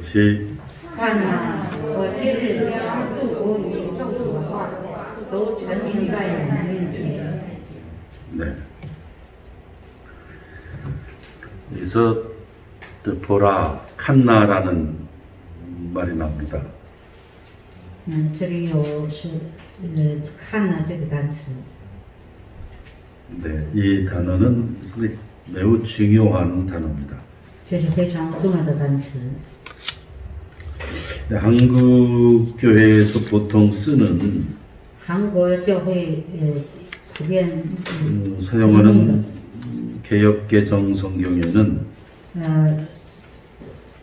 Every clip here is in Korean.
같이 看哪，我今日将祝福与咒诅的话都陈明在你们面前。 네. 여기서 보라 칸나라는 말이 나옵니다. 这里有是看呢这个单词。 네, 이 단어는 매우 중요한 단어입니다. 这是非常重要的单词。 네, 한국 교회에서 보통 쓰는 韩国教会普遍 사용하는 개역개정 성경에는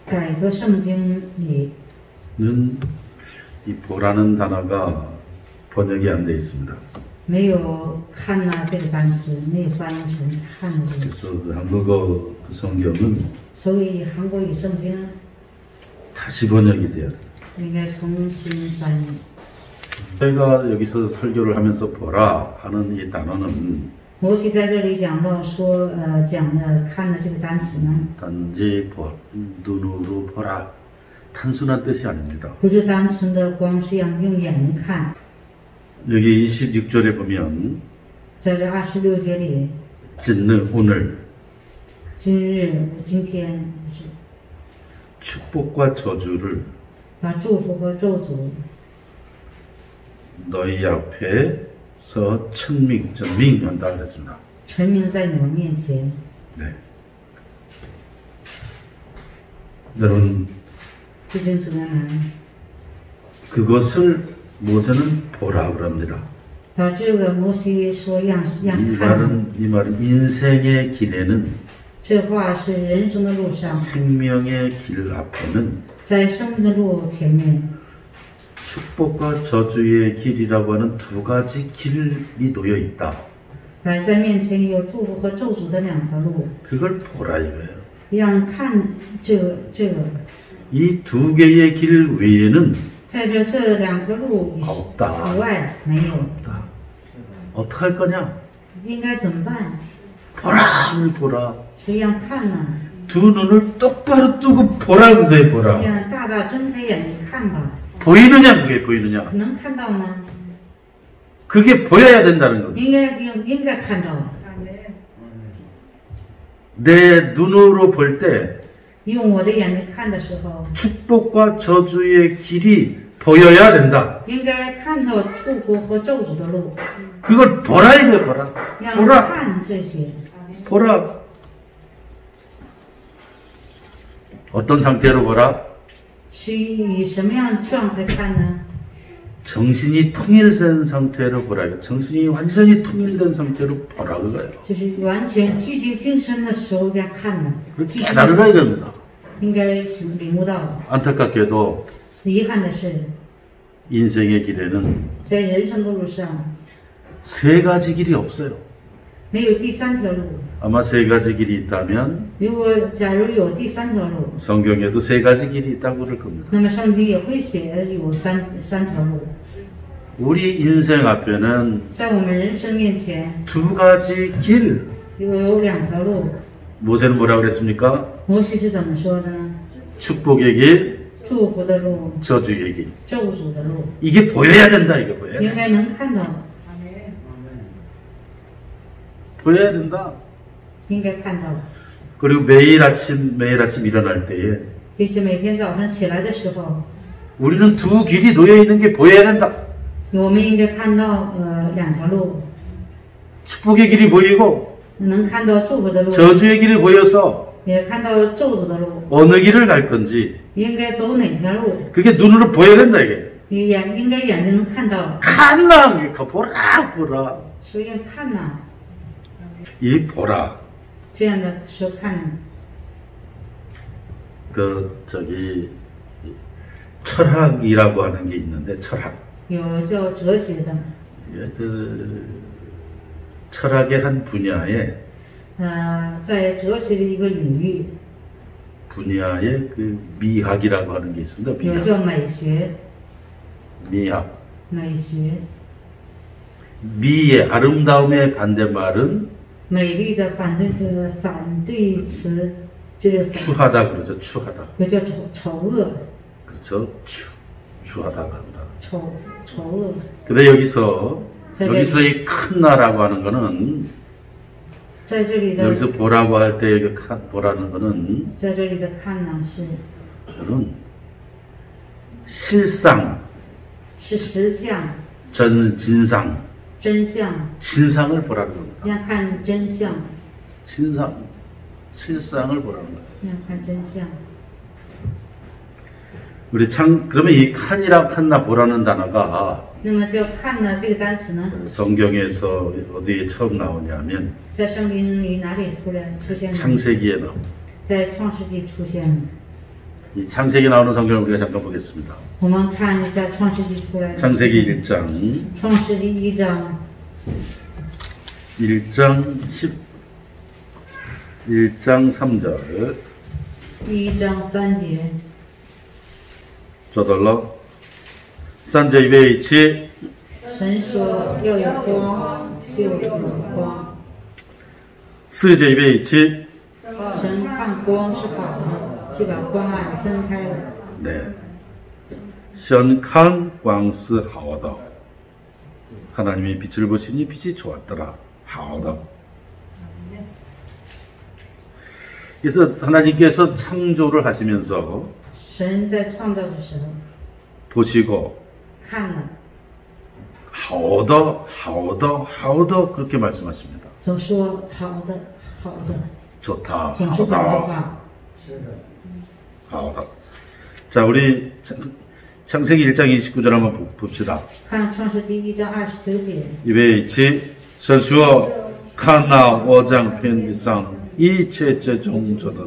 改革圣经里 이 보라는 단어가 번역이 안 돼 있습니다. 没有看呐这个单词，没有翻译成看的。 그래서 그 한국어 그 성경은 所以韩国语圣经 다시 번역이 돼야 돼요. 应该重新翻译。 제가 여기서 설교를 하면서 보라 하는 이 단어는 摩西在这里讲到说，讲的看的这个单词呢， 단지 눈으로 보라 단순한 뜻이 아닙니다. 不是单纯的光是用眼睛看。 여기 26절에 보면 在这26节里， 찐느 오늘 今天 축복과 저주를 把祝福和咒诅 너희 앞에서 천명한다 그랬습니다. 陈明在你们面前。 네. 여러분 弟兄姊妹们， 그것을 모세는 보라 그럽니다. 把这个摩西说让 이 看， 말은 인생의 길에는 这话是人生的路上， 생명의 길 앞에는 在生命的路前面， 축복과 저주의 길이라고 하는 두 가지 길이 놓여 있다. 在面前有祝福和咒诅的两条路， 그걸 보라 이거예요. 让看这个。 이 두 개의 길 외에는 在这两条路 없다. 以外没有， 없다. 어떡할 거냐? 应该怎么办？ 보라, 보라. 这样看呢？ 두 눈을 똑바로 뜨고 보라 그거에 보라. 让大大睁开眼睛看吧， 보이느냐 그게 보이느냐? 能看到吗？ 그게 보여야 된다는 거예요. 应该看到。 내 눈으로 볼 때 用我的眼睛看的时候， 축복과 저주의 길이 보여야 된다. 应该看到祝福和咒诅的路， 그걸 보라 이거예요. 보라. 让 보라. 看这些。 보라. 어떤 상태로 보라? 是以什么样的状态看呢？ 정신이 통일된 상태로 보라. 정신이 완전히 통일된 상태로 보라 그거예요. 就是完全聚精精神的时候要看呢， 깨달아야 됩니다. 应该是领悟到。 안타깝게도 遗憾的是， 인생의 길에는 在人生的路上 세 가지 길이 없어요. 没有第三条路。 아마 세 가지 길이 있다면 如果假如有第三条路， 성경에도 세 가지 길이 있다고 그럴 겁니다. 那么圣经也会写有三条路。 우리 인생 앞에는 在我们人生面前 두 가지 길. 有两条路。 모세는 뭐라고 그랬습니까? 摩西是怎么说的呢？ 축복의 길, 祝福的路， 저주의 길. 咒诅的路， 이게 보여야 된다. 이거 보여야 돼. 应该能看到， 보여야 된다. 应该看到。 그리고 매일 아침 일어날 때에 并且每天早上起来的时候， 우리는 두 길이 놓여 있는 게 보여야 된다. 我们应该看到两条路， 축복의 길이 보이고 能看到祝福的路， 저주의 길이 보여서 也看到咒诅的路， 어느 길을 갈 건지 应该走哪条路？ 그게 눈으로 보여야 된다 이게. 应该眼睛能看到， 칸나 보라 보라. 所以要看呐， 이 보라 这样的时候看， 철학이라고 하는 게 있는데 철학. 有叫哲学的， 철학의 한 분야에 在哲学的一个领域， 분야에 그 미학이라고 하는 게 있습니다. 有 미학. 叫美学， 미학. 美学， 미의 아름다움의 반대말은 美丽的反对词就是 추하다 그러죠. 추하다. 又叫丑恶， 그렇죠. 추하다 그럽니다. 丑恶。 근데 여기서 이 칸나라고 하는 거는 在这里的 여기서 보라고 할 때 그 보라는 거는 在这里的看呢是 여러분 실상, 是实相、 진상, 真相， 진상을 보라는 겁니다. 要看真相， 진상, 실상을 보라는 거예요. 要看真相。 그러면 이 칸이랑 칸나 보라는 단어가 那么叫看呢这个单词呢， 성경에서 어디에 처음 나오냐면 在圣经里哪里出现呢？ 창세기에 나옵니다. 在创世纪出现了。 이 창세기 나오는 성경을 우리가 잠깐 보겠습니다. 我们看一下创世纪出来的。 창세기 1장 创世纪1章 1장 3절 1章3节， 저절로 3절 2배 이치 神说要有光，就有光。 4절 2배 이치 神看光是好的，就把光暗分开了。 네. 先看光是好的. 하나님이 빛을 보시니 빛이 좋았더라. 好的. 그래서 하나님께서 창조를 하시면서 神在创造的时候 보시고 看了，好的, 好的, 好的 그렇게 말씀하십니다. 总说好的，好的， 좋다. 总是讲这 好的. 话。 好的. 자, 우리 창세기 1장 29절 한번 봅시다. 看创世纪1章29节， 이베이치 선수어 칸나 오장 편디상 이체제 종조다.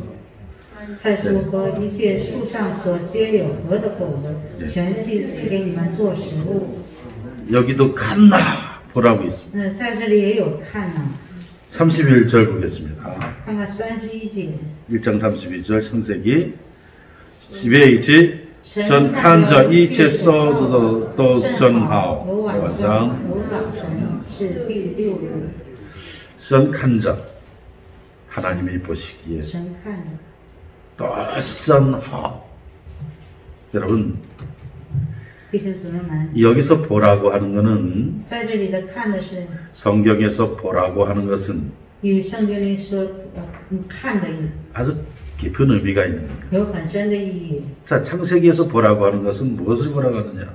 菜树和一切树上所结有核的果子，全系给你们做食物。 여기도 칸나 보라고 있습니다. 在这里也有看呢， 31절 보겠습니다. 看看31节， 1장 32절 창세기 이베이치 전 칸자 이체 써도 또 전하오 有晚 오장 上，有早晨，是第6日。 전 칸자 하나님이 보시기에 神看着， 또 선하오. 여러분 弟兄姊妹们， 여기서 보라고 하는 것은 在这里的看的是 성경에서 보라고 하는 것은 与圣经里说看的 아주 깊은 의미가 있는 겁니다. 有很深的意义。 자, 창세기에서 보라고 하는 것은 무엇을 보라고 하느냐?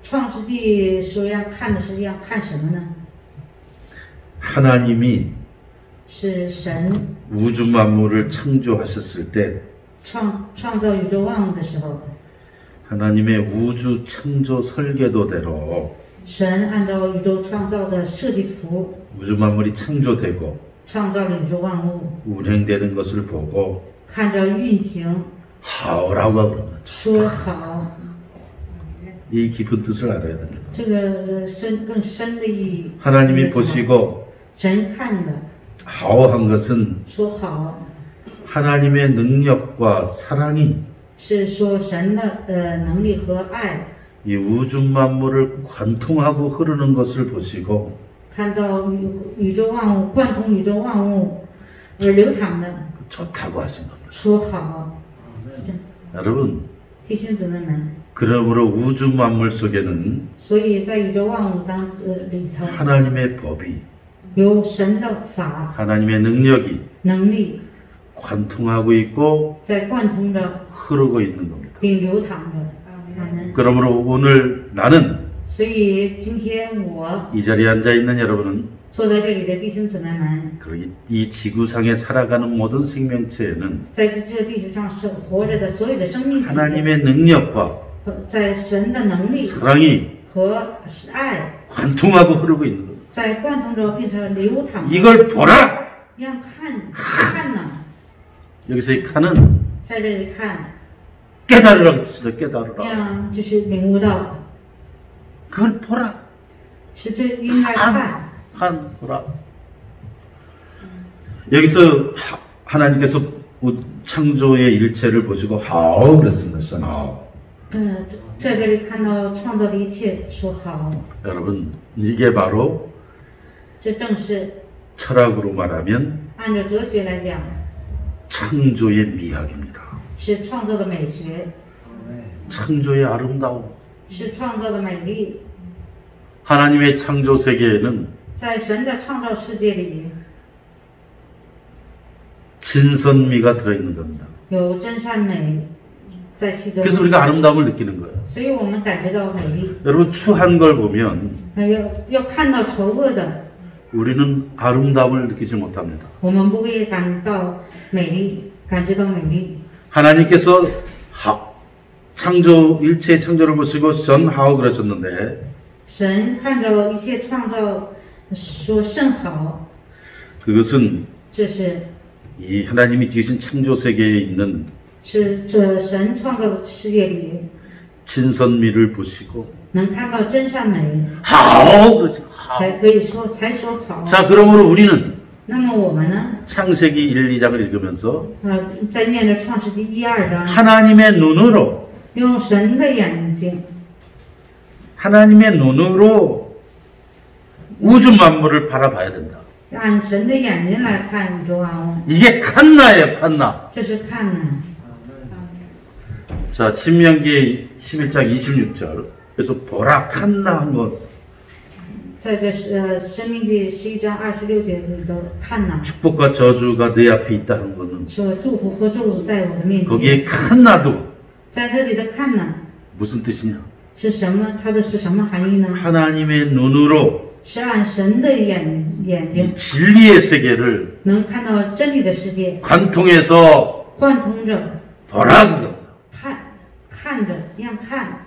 创世纪说要看的是要看什么呢？ 하나님이 是神 우주 만물을 창조하셨을 때 创造宇宙万物的时候， 하나님의 우주 창조 설계도대로 神按照宇宙创造的设计图 우주 만물이 창조되고 创造了宇宙万物， 운행되는 것을 보고 看着运行， 하오라고 하는 거죠. 说好， 이 깊은 뜻을 알아야 됩니다. 这个更深的意义。 하나님이 보시고 神看的 하오한 것은 说好， 하나님의 능력과 사랑이 是说神的能力和爱， 이 우주 만물을 관통하고 흐르는 것을 보시고 看到宇宙万物贯通宇宙万物而流淌的， 좋다고 하신 겁니다. 说好。 여러분, 弟兄姊妹们， 그러므로 우주 만물 속에는 所以在宇宙万物里头 하나님의 법이 有神的法 하나님의 능력이 能力 관통하고 있고 在贯通着 흐르고 있는 겁니다. 并流淌着。阿门。 그러므로 오늘 나는 所以今天我 이 자리에 앉아 있는 여러분은 坐在这里的弟兄姊妹们， 그리고 이 지구상에 살아가는 모든 생명체에는 在这地球上生活着的所有的生命体， 하나님의 능력과 在神的能力 사랑이 和爱 관통하고 흐르고 있는 겁니다. 在贯通着，并且流淌着。 이걸 보라! 要看呢， 여기서 이 칸은 在这里看， 깨달으라고 뜻이죠. 깨달으라. 让就是领悟到， 그걸 보라. 是这应该看。 한 보라. 여기서 하나님께서 창조의 일체를 보시고 하오 그랬습니다. 하오. 在这里看到创造的一切，说好， 여러분, 이게 바로 这正是 철학으로 말하면 按照哲学来讲， 창조의 미학입니다. 是创造的美学， 창조의 아름다움. 是创造的美丽。 하나님의 창조 세계에는 在神的创造世界里， 진선미가 들어있는 겁니다. 有真善美在其中， 그래서 우리가 아름다움을 느끼는 거예요. 所以我们感觉到美丽。 여러분 추한 걸 보면 要看到丑恶的， 우리는 아름다움을 느끼지 못합니다. 我们不会感到美丽，感觉到美丽。 하나님께서 창조 일체 창조를 보시고 전하오 그러셨는데 神看着一切创造，说甚好。 그것은 这是 이 하나님이 지으신 창조 세계에 있는 这神创造的世界里， 진선미를 보시고 能看到真善美， 하오 그러시고 才可以说才说好。 자 그러므로 우리는 那么我们呢？ 창세기 1, 2장을 읽으면서 在念着创世纪1、2章， 하나님의 눈으로 用神的眼睛， 하나님의 눈으로 우주 만물을 바라봐야 된다. 按神的眼睛来看宇宙万物， 이게 칸나예요, 칸나. 这是看呢。 자, 신명기 11장 26절. 그래서 보라 칸나 한 것. 在这申命记11章26节里头看呢， 축복과 저주가 내 앞에 있다는 것은 说祝福和咒诅在我的面前， 거기에 칸나도 在这里的看呢 무슨 뜻이냐? 是什么？它的是什么含义呢？ 하나님의 눈으로 是按神的眼 이 睛 진리의 세계를 能看到真理的世界， 관통해서 贯通着 보라고. 看着一样看，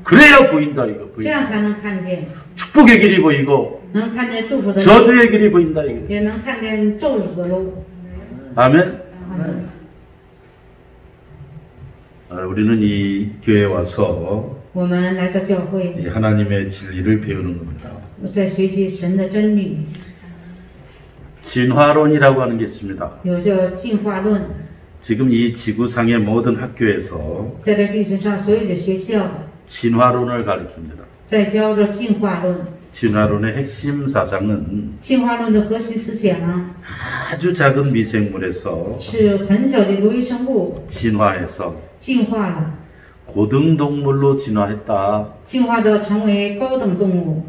그래야 보인다 이거 这 보인다. 样才能看见， 축복의 길이 보이고 能看见祝福的路， 저주의 길이 보인다 이거. 也能看见咒诅的路。 아멘. 우리는 이 교회에 와서 我们来到教会， 이 하나님의 진리를 배우는 겁니다. 在学习神的真理， 진화론이라고 하는 게 있습니다. 有叫进化论， 지금 이 지구상의 모든 학교에서 在这地球上所有的学校 진화론을 가르칩니다. 在教着进化论。 진화론의 핵심 사상은 进化论的核心思想啊， 아주 작은 미생물에서 是很小的一个微生物 진화해서 进化了， 고등동물로 진화했다. 进化到成为高等动物。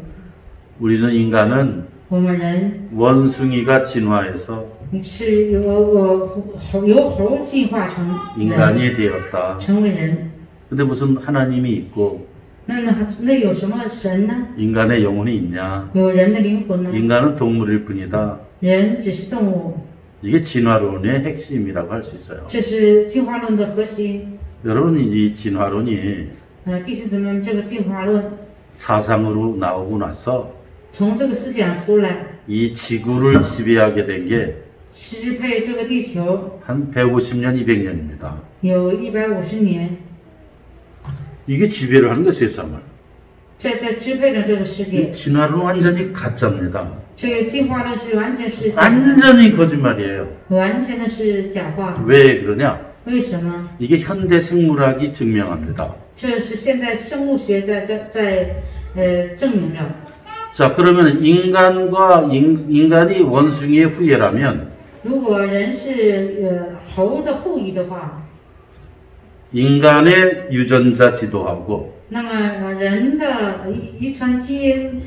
우리는 인간은 我们人 원숭이가 진화해서 是由猴进化成人， 인간이 되었다. 成为人。 근데 무슨 하나님이 있고 那有什么神呢？ 인간의 영혼이 있냐? 有人的灵魂呢？ 인간은 동물일 뿐이다. 人只是动物， 이게 진화론의 핵심이라고 할 수 있어요. 这是进化论的核心。 여러분 이 진화론이 弟兄姊妹们，这个进化论 사상으로 나오고 나서 从这个思想出来， 이 지구를 지배하게 된 게 支配这个地球 한 150년, 200년입니다. 有150年， 이게 지배를 하는 거 세상을. 在支配着这个世界。 진화론은 완전히 가짜입니다. 这个进化论是完全是假的， 완전히 거짓말이에요. 完全的是假话。 왜 그러냐? 为什么？ 이게 현대 생물학이 증명합니다. 这是现在生物学在证明着。 자, 그러면 인간이 원숭이의 후예라면 如果人是猴的后裔的话， 인간의 유전자 지도하고 那么人的遗传基因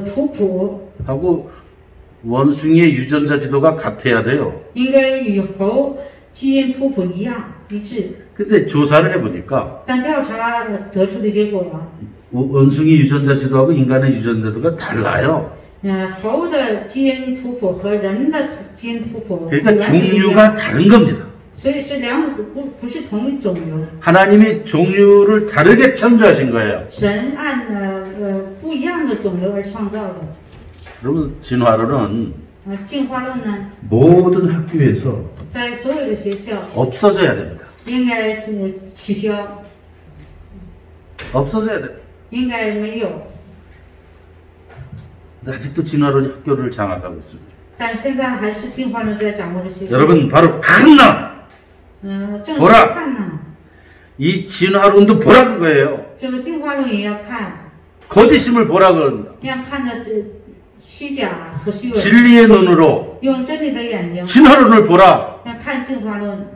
图谱 하고 원숭이의 유전자 지도가 같아야 돼요. 应该与猴基因图谱一样一致。 근데 조사를 해보니까 但调查得出的结果啊， 원숭이 유전자 지도하고 인간의 유전자 지도가 달라요. 猴的基因图谱和人的基因图谱 그러니까 종류가 다른 겁니다. 所以是两种不是同一种流。 하나님이 종류를 다르게 창조하신 거예요. 神按不一样的种流而创造的。 여러분 진화론은 进化论呢， 모든 학교에서 在所有的学校 없어져야 됩니다. 应该取消， 없어져야 돼요. 应该没有。 근데 아직도 진화론이 학교를 장악하고 있습니다. 但现在还是进化论在掌握着学校。 여러분 바로 칸나 正是 보라 看呢， 이 진화론도 보라 그거예요. 这个进化论也要看， 거짓임을 보라 그럽니다. 要看着虚假和虚伪， 진리의 눈으로 用真理的眼睛 진화론을 보라. 要看进化论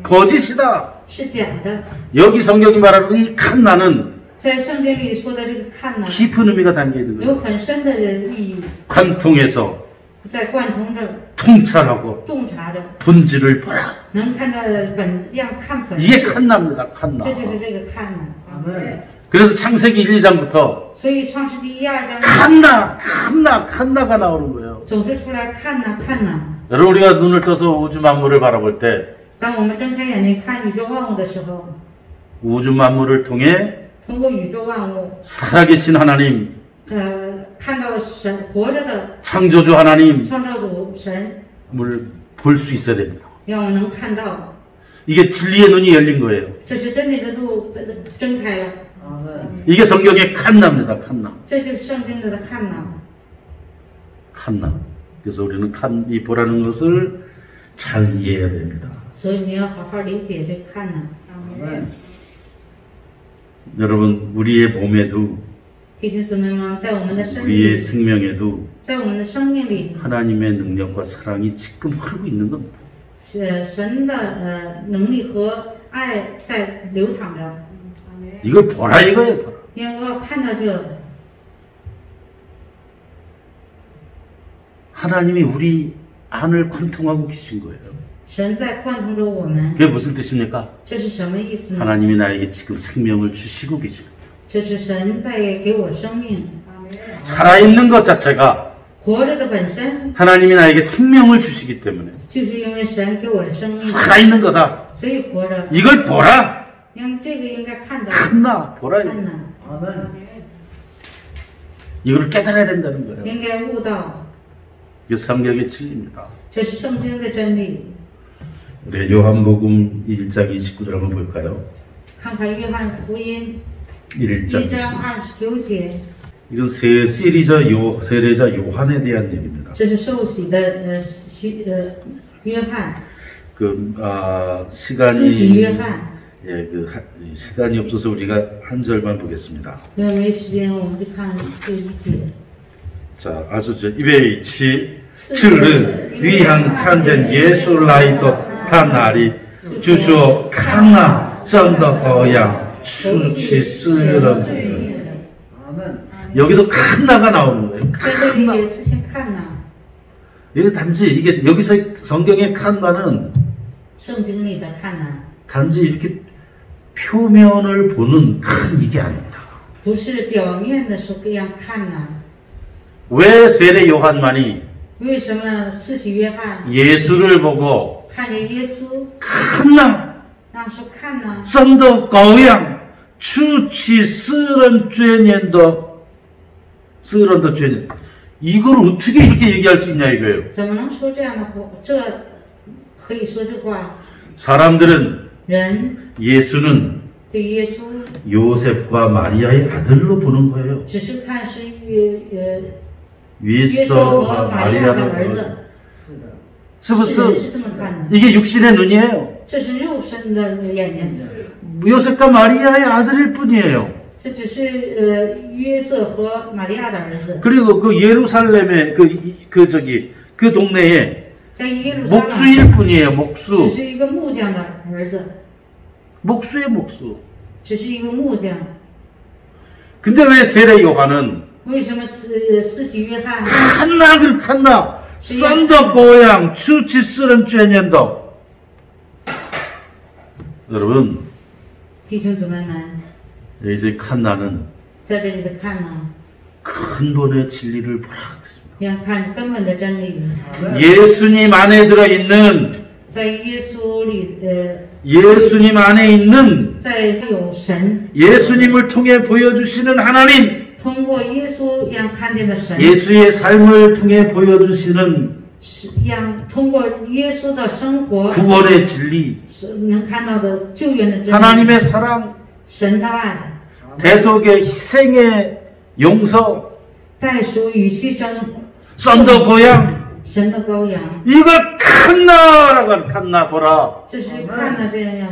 거짓이다. 是假的。 여기 성경이 말하는 이 칸나는 在圣经里说的这个看呢， 깊은 의미가 담겨 있는 거예요. 有很深的意义， 관통해서 在贯通着、 통찰하고 洞察着， 본질을 보라. 能看到本，要看本。 이게 칸나입니다. 칸나. 这就是这个看呢。 그래서 창세기 1, 2장부터 所以创世纪1、2章 칸나가 나오는 거예요. 总是出来看呢，看呢。 여러분 우리가 눈을 떠서 우주 만물을 바라볼 때 当我们睁开眼睛看宇宙万物的时候， 우주 만물을 통해 通过宇宙万物， 살아계신 하나님, 看到神活着的 창조주 하나님 创造主神， 을 볼 수 있어야 됩니다. 让我们能看到， 이게 진리의 눈이 열린 거예요. 这是真理的路睁开了， 이게 성경의 칸나입니다. 칸나. 这就是圣经里的看呢。 칸나. 그래서 우리는 이 보라는 것을 잘 이해해야 됩니다. 所以你要好好理解这看呢。 여러분 우리의 몸에도 弟兄姊妹们，在我们的身 우리의 体， 생명에도 在我们的生命里， 하나님의 능력과 사랑이 지금 흐르고 있는 겁니다. 神的能力和爱在流淌着。 이걸 보라 이거예요. 보라. 你要看到这， 하나님이 우리 안을 관통하고 계신 거예요. 神在贯通着我们， 그게 무슨 뜻입니까? 这是什么意思呢？ 하나님이 나에게 지금 생명을 주시고 계신 거예요. 这是神在给我生命， 살아있는 것 자체가 活着的本身 하나님이 나에게 생명을 주시기 때문에 就是因为神给我的生命， 살아있는 거다. 所以活着。 이걸 보라. 你看这个应该看到， 칸나 보라. 看呢， 이걸 깨달아야 된다는 거예요. 应该悟到， 이게 성경의 진리입니다. 这是圣经的真理。 우리 요한복음 1장 29절 한번 볼까요? 看看约翰福音 1장 1章29节， 이건 세례자 요한에 대한 얘기입니다. 这是受洗的约翰， 시간이 施洗约翰。 예, 시간이 없어서 우리가 한 절만 보겠습니다. 因为没时间，我们就看这一节。 자, 이베이 칠르 위한 칸젠 예술라이도 타나리 주쇼 칸나 쩐더 거양 수치 쓰런. 여기도 칸나가 나오는 거예요. 在这里也出现看呢， 이게 단지 이게 여기서 성경의 칸나는 圣经里的看呢， 단지 이렇게 표면을 보는 큰 이게 아닙니다. 不是表面的说这样看呢。 왜 세례 요한만이 为什么施洗约翰 예수를 보고 看见耶稣， 칸나 那说看呢？ 썬더 거양 추치 쓰런 죄년도 쓰런더 죄년 이걸 어떻게 이렇게 얘기할 수 있냐 이거예요. 怎么能说这样的话？这可以说这话？ 사람들은 人 예수는 对耶稣 요셉과 마리아의 아들로 보는 거예요. 只是看是约瑟和玛利亚的儿子，是不是？是这么看的。 이게 육신의 눈이에요. 这是肉身的眼睛， 요셉과 마리아의 아들일 뿐이에요. 这只是约瑟和玛利亚的儿子。 그리고 그 예루살렘의 그 동네에 在耶路撒冷 목수일 뿐이에요. 목수. 只是一个木匠的儿子， 목수의 목수. 只是一个木匠。 근데 왜 세례 요한은 为什么施洗约翰 칸나 썬더 고양 추치 쓰는 죄년도 여러분 弟兄姊妹们， 이제 칸나는 在这里的看呢， 근본의 진리를 보라. 要看根本的真理， 예수님 안에 들어있는 在耶稣里， 예수님 안에 있는 在有神， 예수님을 통해 보여주시는 하나님 通过耶稣让看见的神， 예수의 삶을 통해 보여주시는 让通过耶稣的生活 구원의 진리 是能看到的救援的真理， 하나님의 사랑 神的爱， 대속의 희생의 용서 代赎与牺牲， 썬더 고양 神的羔羊， 이걸 칸나라고 칸나 보라. 这是看了这样。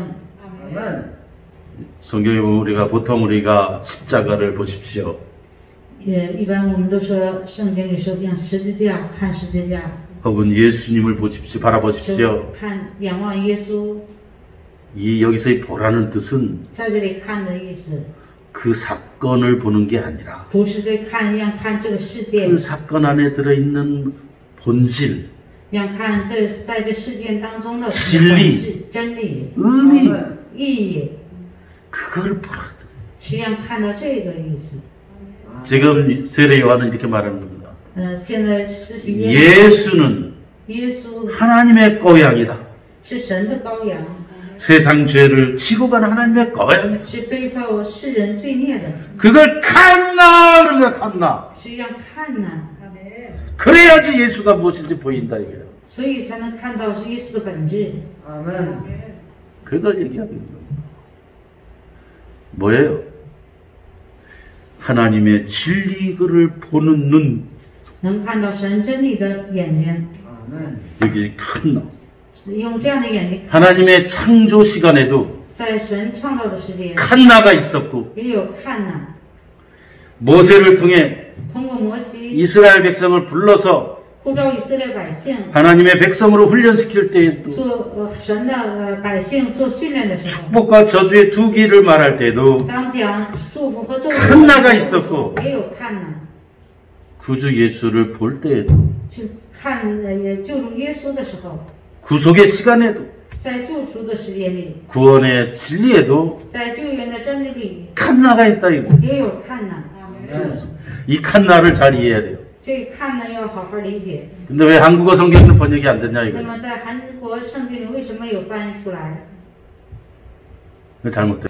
성경에 보면 우리가 보통 십자가를 보십시오. 一般我们都说圣经里说像十字架，看十字架， 혹은 예수님을 보십시오, 바라보십시오. 看仰望耶稣， 이 여기서의 보라는 뜻은 在这里看的意思， 그 사건을 보는 게 아니라 不是在看，要看这个世界 그 ， 사건 안에 들어있는 본질, 要看在这事件当中的 진리 真理、 의미, 意义， 그걸 보라. 实际上看到这个意思。 지금 세례 요한은 이렇게 말합니다. 现在施洗约翰， 예수는 耶稣 하나님의羔羊이다. 是神的羔羊， 세상 죄를 지고 가는 하나님의羔羊이다. 是背负世人罪孽的， 그걸 칸나 그러니까 칸나. 是要看呢， 그래야지 예수가 무엇인지 보인다 이거예요. 所以才能看到是耶稣的本质。 그걸 얘기하고 있는 거예요. 뭐예요? 하나님의 진리를 보는 눈. 能看到神真理的眼睛， 여기 칸나. 用这样的眼睛， 하나님의 창조 시간에도 在神创造的世界 칸나가 있었고 也有看呢。 모세를 통해 通过摩西 이스라엘 백성을 불러서 呼召以色列百姓 하나님의 백성으로 훈련시킬 때에도 做神的百姓做训练的时候， 축복과 저주의 두 길을 말할 때도 当讲祝福和咒 칸나가 诅 있었고 也有看呢， 구주 예수를 볼 때에도 去看也救助耶稣的时候， 구속의 시간에도 在救赎的时间里， 구원의 진리에도 在救援的真理里 칸나가 있다 이거. 也有看呢。 이 칸나를 잘 이해해야 돼요. 这个看呢要好好理解。 근데 왜 한국어 성경은 번역이 안 됐냐 那 이거. 么在韩国圣经里为什么有翻译出来？ 잘못돼.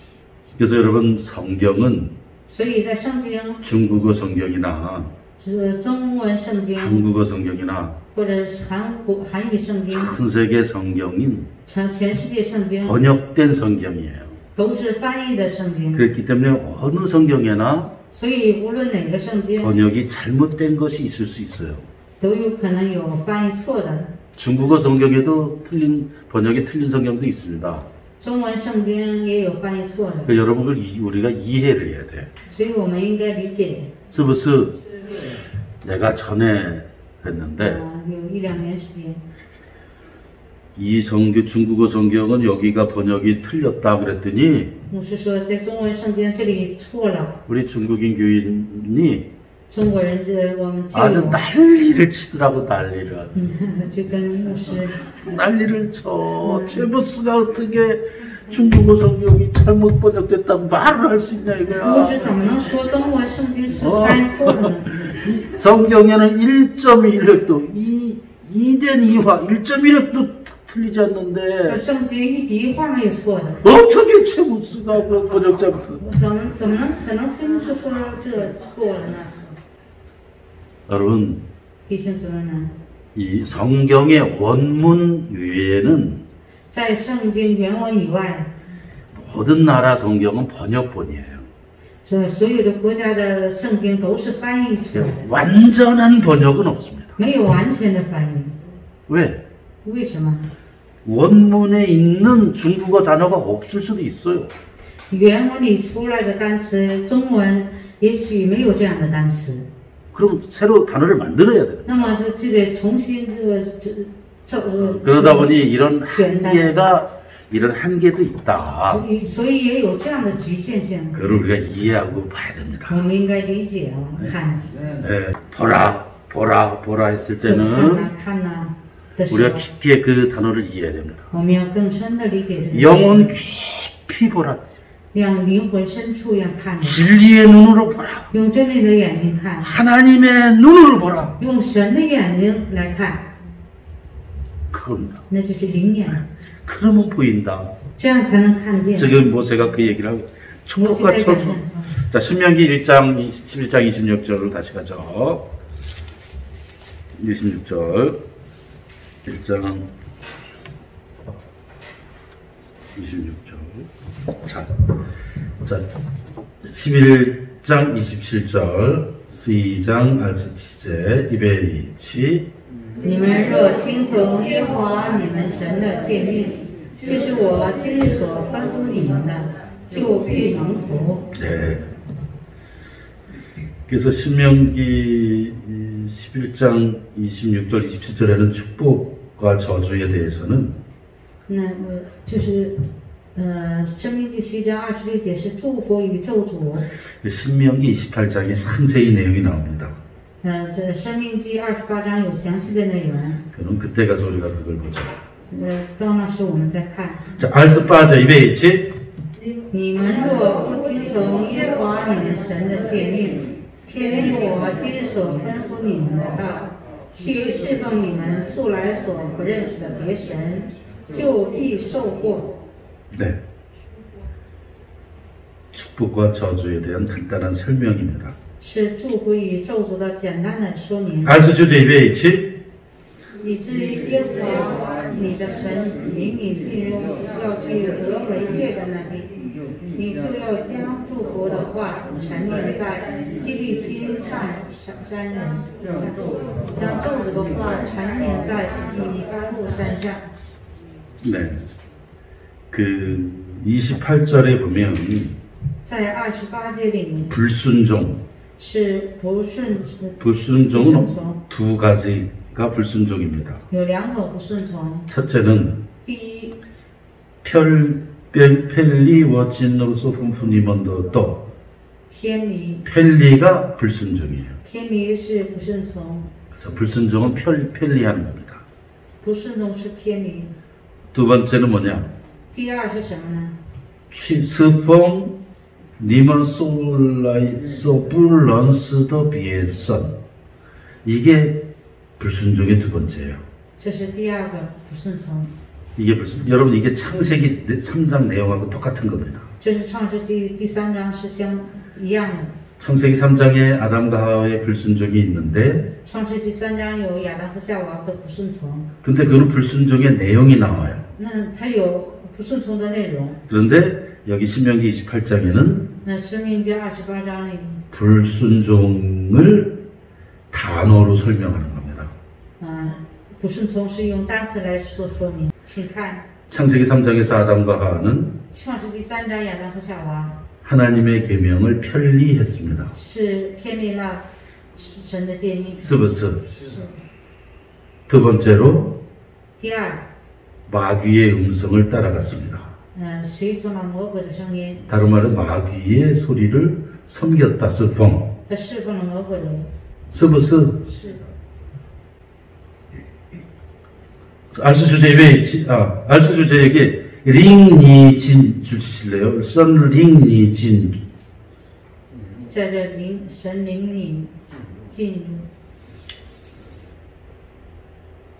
그래서 여러분 성경은 所以在圣经， 중국어 성경이나 是中文圣经 한국어 성경이나 或者是韩语圣经， 전 세계 성경인 全世界圣经 번역된 성경이에요. 都是翻译的圣经， 그렇기 때문에 어느 성경에나 所以无论哪个圣经 번역이 잘못된 것이 있을 수 있어요. 都有可能有翻译错的。 중국어 성경에도 번역이 틀린 성경도 있습니다. 中文圣经也有翻译错的， 그러니까 여러분들 우리가 이해를 해야 돼. 所以我们应该理解。 是不是 내가 전에 했는데 有一两年时间， 이 중국어 성경은 여기가 번역이 틀렸다 그랬더니 牧师说在中文圣经这里错了， 우리 중국인 교인이 中国人我们就 아주 有 난리를 치더라고 난리를. 就跟牧师 난리를 쳐. 제부스가 어떻게 중국어 성경이 잘못 번역됐다고 말을 할 수 있냐 牧 이거야. 师怎么能说中文圣经是翻译错的呢？ 성경에는 1.1획도 2된 2화 1.1획도 틀리지 않는데 圣经一笔一画没有错的， 어떻게 제부스가 번역자부터 怎么能可能是牧师说这错了呢？ 여러분 弟兄姊妹们， 이 성경의 원문 외에는 在圣经原文以外， 모든 나라 성경은 번역본이에요. 这所有的国家的圣经都是翻译出来的， 완전한 번역은 없습니다. 没有完全的翻译。 왜? 为什么？ 원문에 있는 중국어 단어가 없을 수도 있어요. 原文里出来的单词，中文也许没有这样的单词， 그럼 새로 단어를 만들어야 돼요. 那么就得重新그러다 보니 이런 한계도 있다. 所以也有这样的局限性， 그걸 우리가 이해하고 봐야 됩니다. 我们应该理解看。 네, 보라 했을 就看 때는 呐看呐的时 우리가 候， 깊게 그 단어를 이해해야 됩니다. 我们要更深的理解这个意思， 영혼 깊이 보라. 让灵魂深处要看， 진리의 눈으로 보라. 用真理的眼睛看， 하나님의 눈으로 보라. 用神的眼睛来看， 그겁니다. 那就是灵眼， 그러면 보인다. 这样才能看见。 지금 모세가 그 얘기를 하고 摩西 축복과 在讲 저주. 자, 신명기 1장 11장 26절로 다시 가죠. 26절. 1장 26절. 자, 11장 27절. 시장 알지치제 이베이치. 你们若听从耶和华你们神的诫命，就是我今日所吩咐你们的，就必蒙福。 네. 그래서 신명기 11장 26절 27절에는 축복과 저주에 대해서는 那就是申命记11章26节是祝福与咒诅。 신명기 28장에 상세히 내용이 나옵니다. 这申命记28章有详细的内容。 그럼 그때 가서 우리가 그걸 보자. 到那时我们再看。 자, 알스 빠져 입에 있지? 你们若不听从耶和华你们神的诫命，偏离我今日所吩咐你们的道，去侍奉你们素来所不认识的别神，就必受祸。 네. 축복과 저주에 대한 간단한 설명입니다. 是祝福与咒诅的简单的说明。 알스 주제 입에 있지? 以至于耶和华你的神领你进入要去得为业的那地，你就要将祝福的话陈列在基利心山人上，将咒诅的话陈列在以巴路山上。 네. 그 28절에 보면 在28节里 불순종, 是不顺 불순종은 두 가지가 불순종입니다. 有两种不顺从。 첫째는 第一， 펠리워 진노로서 품푸니먼도 또 偏离， 펠리가 불순종이에요. 偏离是不顺从， 그래서 불순종은 편리하는 겁니다. 不顺从是偏离。 두 번째는 뭐냐? 第二是什么呢？ 스펑 니먼 솔라이소 불런스더 비에선 이게 불순종의 두 번째예요. 这是第二个不顺从。 이게 여러분 이게 창세기 3장 내용하고 똑같은 겁니다. 这是创世纪第3章是一样的。 창세기 3장에 아담과 하와의 불순종이 있는데 创世纪3章有亚当和夏娃的不顺从， 근데 그는 불순종의 내용이 나와요. 那它有不顺从的内容。 그런데 여기 신명기 28장에는 那申命记28章里， 불순종을 단어로 설명하는 겁니다. 不顺从是用单词来说明。请看 창세기 3장에서 아담과 하와는 创世纪3章亚当和夏娃 하나님의 계명을 편리했습니다. 是偏离了神的诫命。 스브스. 是。 두 번째로 第二， 마귀의 음성을 따라갔습니다. 随从了魔鬼的声音， 다른 말은 마귀의 소리를 섬겼다. 스펑. 他侍奉了魔鬼的。 스브스. 是。 알수 주제 왜 있지? 알수 주제에게 링니진 주실래요? 선 링니진. 在这神领你进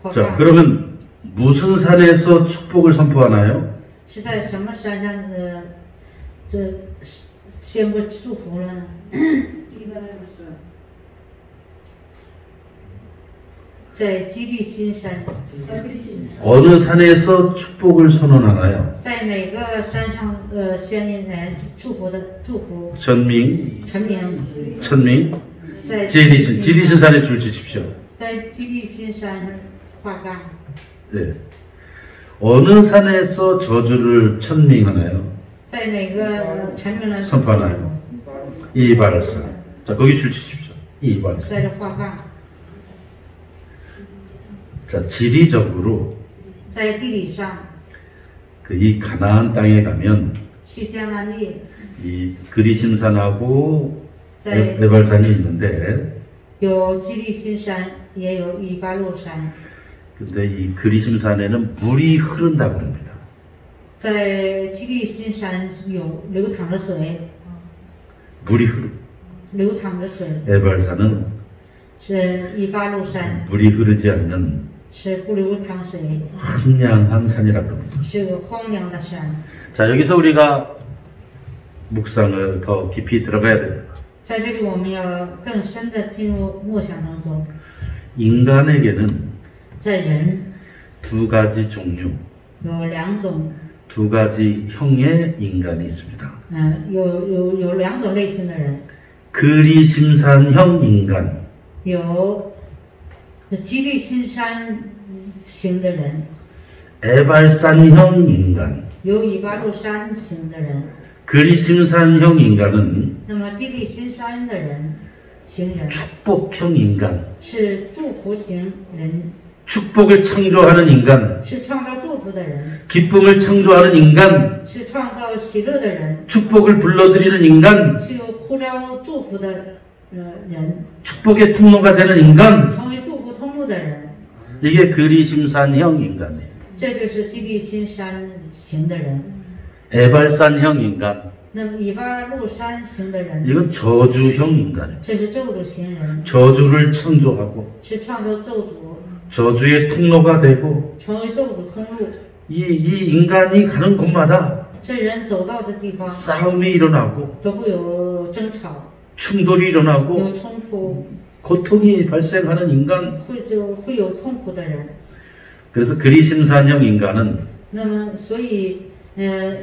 入。 자, 그러면 무슨 산에서 축복을 선포하나요? 是在什么山上这宣布祝福呢？ 在基利心山。 어느 산에서 축복을 선언하나요? 在哪个山上宣言祝福？ 전밍, 陈明。 천밍, 在 지리신 산에 줄 주십시오. 在基利心山画杠。 네. 어느 산에서 저주를 천밍하나요? 在哪个陈明的 선포하나요? 이발산. 자, 거기 줄 주십시오. 이발산. 在这画杠。 자, 지리적으로 在地理上， 이 가나안 땅에 가면 去迦南地， 이 그리심산하고 네. 에발산이 있는데 有基利心山，也有以巴路山。 근데 이 그리심산에는 물이 흐른다고 합니다. 在基利心山有流淌的水， 물이 흐르. 流淌的水 에발산은 是以巴路山， 물이 흐르지 않는 是不流淌水， 황량한 산이라고 합니다. 是个荒凉的山。 자, 여기서 우리가 묵상을 더 깊이 들어가야 됩니다. 在这里，我们要更深的进入默想当中。 인간에게는 在人 두 가지 종류, 有两种， 두 가지 형의 인간이 있습니다. 有两种类型的人， 그리심산형 인간, 有基利心山型的人， 에발산형 인간. 有以巴路山型的人。 그리심산형 인간은 那么基利心山的人，行人， 축복형 인간, 是祝福型人， 축복을 창조하는 인간, 是创造祝福的人， 기쁨을 창조하는 인간, 是创造喜乐的人， 축복을 불러들이는 인간, 是呼召祝福的人， 축복의 통로가 되는 인간. 成为祝福通路的人， 이게 그리심산형 인간이에요. 这就是基利心山型的人。 에발산형 인간, 那么以巴路山型的人， 이건 저주형 인간이에요. 这是咒诅型人， 저주를 창조하고 是创造咒诅， 저주의 통로가 되고 成为咒诅通路。 이 인간이 가는 곳마다 这人走到的地方 싸움이 일어나고 都会有争吵， 충돌이 일어나고 有冲突， 고통이 발생하는 인간. 会有痛苦的人。 그래서 그리심산형 인간은 那么，所以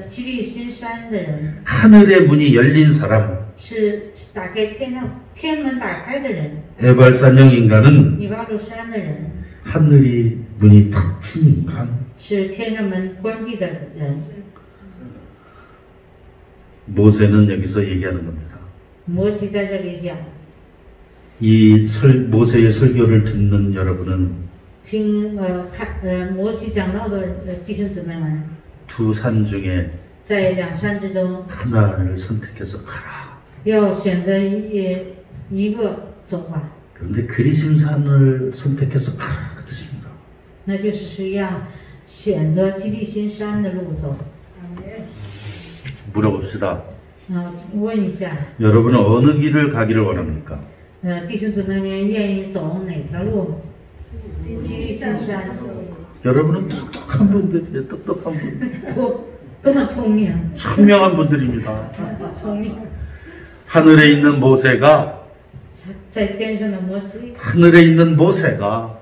基利心山的人 하늘의 문이 열린 사람, 是打开天门打开的人， 에발산형 인간은 以巴路山的人 하늘이 문이 닫힌 인간. 是天上门关闭的人。 모세는 여기서 얘기하는 겁니다. 摩西在这里讲， 모세의 설교를 듣는 여러분은 听摩西讲到的弟兄姊妹们， 두 산 중에 在两山之中 하나를 선택해서 가라. 要选择一个走吧， 그런데 그리심산을 선택해서 가라 그 뜻입니다. 那就是要选择基利心山的路走。 물어봅시다. 问一下， 여러분은 어느 길을 가기를 원합니까? 弟兄姊妹们愿意走哪条路？基利心山， 여러분은 똑똑한 분들이에요. 똑똑한 분들. 都很聪明， 청명한 분들입니다. 聪明。 하늘에 있는 모세가 在天上的摩西， 하늘에 있는 모세가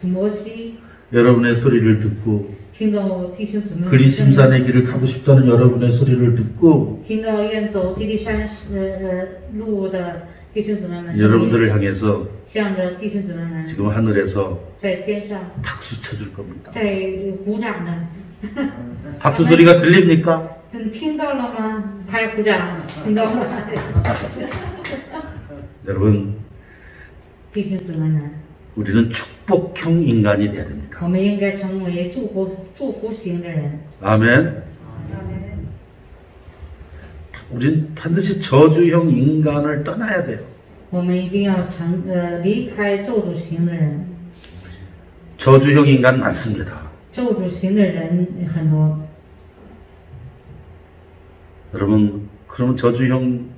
摩西 여러분의 소리를 듣고 听到弟兄姊妹们， 그리심산의 길을 가고 싶다는 여러분의 소리를 듣고 听到愿走基利山路的弟兄姊妹们， 여러분들을 향해서 向着弟兄姊妹们 지금 하늘에서 在天上 박수 쳐줄 겁니다. 在鼓掌呢。 박수 소리가 들립니까? 听到了吗？拍鼓掌，听到了。 여러분, 弟兄姊妹们， 우리는 축복형 인간이 돼야 됩니다. 我们应该成为祝福型的人。 아멘. 우린 반드시 저주형 인간을 떠나야 돼요. 我们一定要离开咒诅型的人。 저주형 인간 많습니다. 咒诅型的人很多。 여러분, 그러면 저주형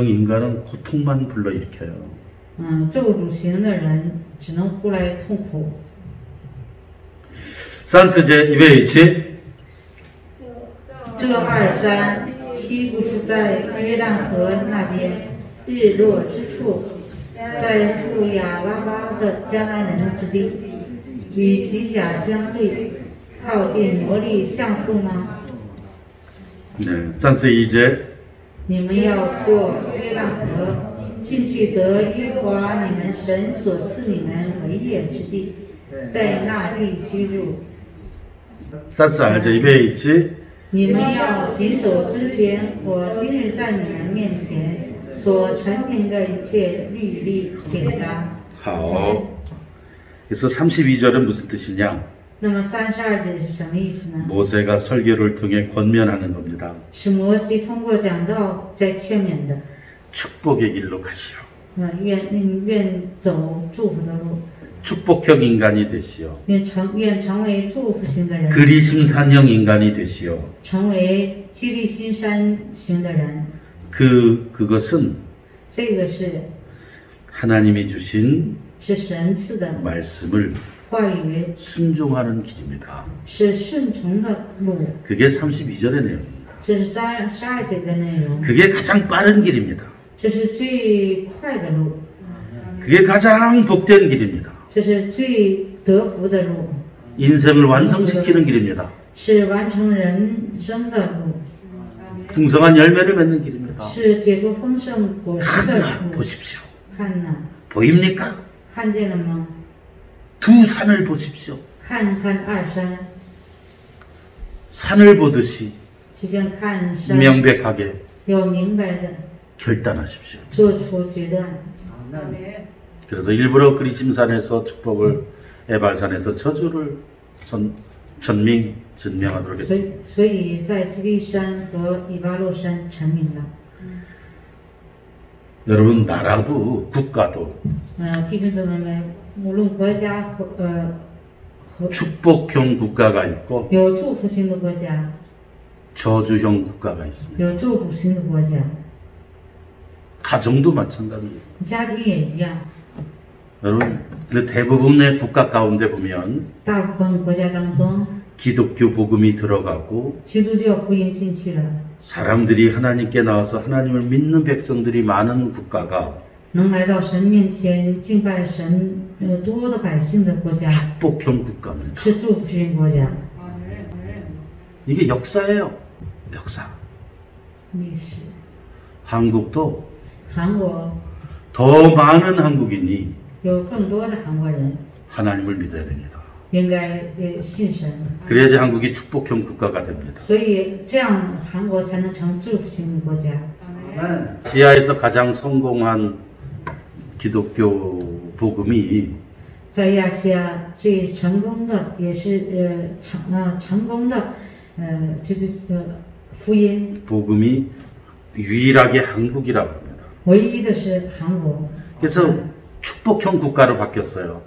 인간은 고통만 불러일으켜요. 咒诅型的人只能呼来痛苦。 산스제 227. 这二山岂不是在约旦河那边日落之处，在住亚拉巴的迦南人之地，与吉甲相对，靠近摩利橡树吗？ 네, 산스 2제. 你们要过约旦河，进去得耶和华你们神所赐你们为业之地，在那地居住。 산스 알제 227. 你们要谨守之前我今日在你们面前所传明的一切律例典章。 好. 그래서 32절은 무슨 뜻이냐? 那么32节是什么意思呢？ 모세가 설교를 통해 권면하는 겁니다. 是摩西通过讲道在劝勉的。 축복의 길로 가시오. 愿走祝福的路， 축복형 인간이 되시오. 愿成为祝福型的人， 그리심산형 인간이 되시오. 成为基利心山型的人。 그것은 这个是 하나님이 주신 是神赐的 말씀을 话语， 순종하는 길입니다. 是顺从的路。 그게 32절의 내용입니다. 这是32节的内容， 그게 가장 빠른 길입니다. 这是最快的路， 그게 가장 복된 길입니다. 这是最得福的路， 인생을 완성시키는 길입니다. 是完成人生的路， 풍성한 열매를 맺는 길입니다. 是结出丰盛果实的 하나 路。 보십시오. 看呐， 보입니까? 看见了吗？ 두 산을 보십시오. 看看二山， 산을 보듯이 就像看山， 명백하게 有明白的， 결단하십시오. 做出决断。 그래서 일부러 그리심산에서 축복을, 에발산에서 저주를 전명하도록 했습니다. 所以在基利山和以巴洛山成名了。 여러분, 나라도 국가도 弟兄姊妹们，无论国家和 축복형 국가가 있고 有祝福型的国家， 저주형 국가가 있습니다. 有咒诅型的国家， 가정도 마찬가지입니다. 家庭也一样。 여러분, 근데 대부분의 국가 가운데 보면 大部分国家当中， 기독교 복음이 들어가고 基督教福音进去了， 사람들이 하나님께 나와서 하나님을 믿는 백성들이 많은 국가가 能来到神面前敬拜神多的百姓的国家， 축복형 국가입니다. 是祝福型国家。 이게 역사예요. 역사. 历史， 한국도 韩国 더 많은 한국인이 有更多的韩国人 하나님을 믿어야 됩니다. 应该信神， 그래야지 한국이 축복형 국가가 됩니다. 所以这样韩国才能成祝福型的国家。 아시아에서 가장 성공한 기독교 복음이 在亚细亚最成功的也是成功的就是福音， 복음이 유일하게 한국이라고 합니다. 唯一的是韩国， 그래서 축복형 국가로 바뀌었어요.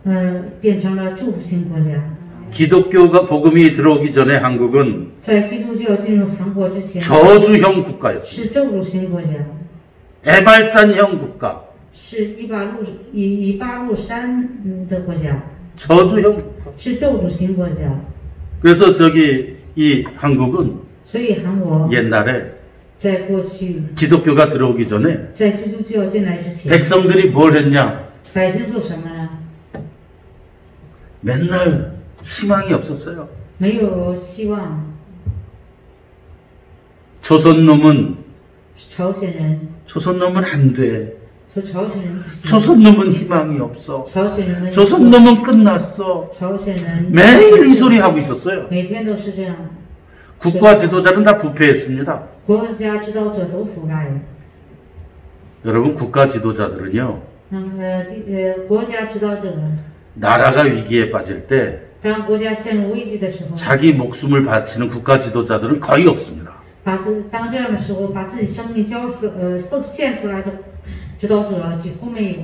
变成了祝福型国家。 기독교가 복음이 들어오기 전에 한국은 在基督教进入韩国之前， 저주형 국가였어요. 是咒诅型国家， 에발산형 국가, 是以巴路山的国家， 저주형 국가. 是咒诅型国家。 그래서 이 한국은 所以韩国 옛날에 在过去， 기독교가 들어오기 전에 在基督教进来之前， 백성들이 뭘 했냐? 百姓做什么呢？ 맨날 희망이 없었어요. 没有希望。 조선놈은 朝鲜人 조선놈은 안 돼. 说朝鲜人不行， 조선놈은 희망이 없어. 朝鲜人们 조선놈은 끝났어. 朝鲜人 매일 이 소리 하고 있었어요. 每天都是这样， 국가 지도자는 다 부패했습니다. 国家指导者都腐败了。 여러분, 국가 지도자들은요, 那么国家指导者， 나라가 위기에 빠질 때 当国家陷入危机的时候， 자기 목숨을 바치는 국가 지도자들은 거의 없습니다. 当这样的时候，把自己生命奉献出来的指导者几乎没有。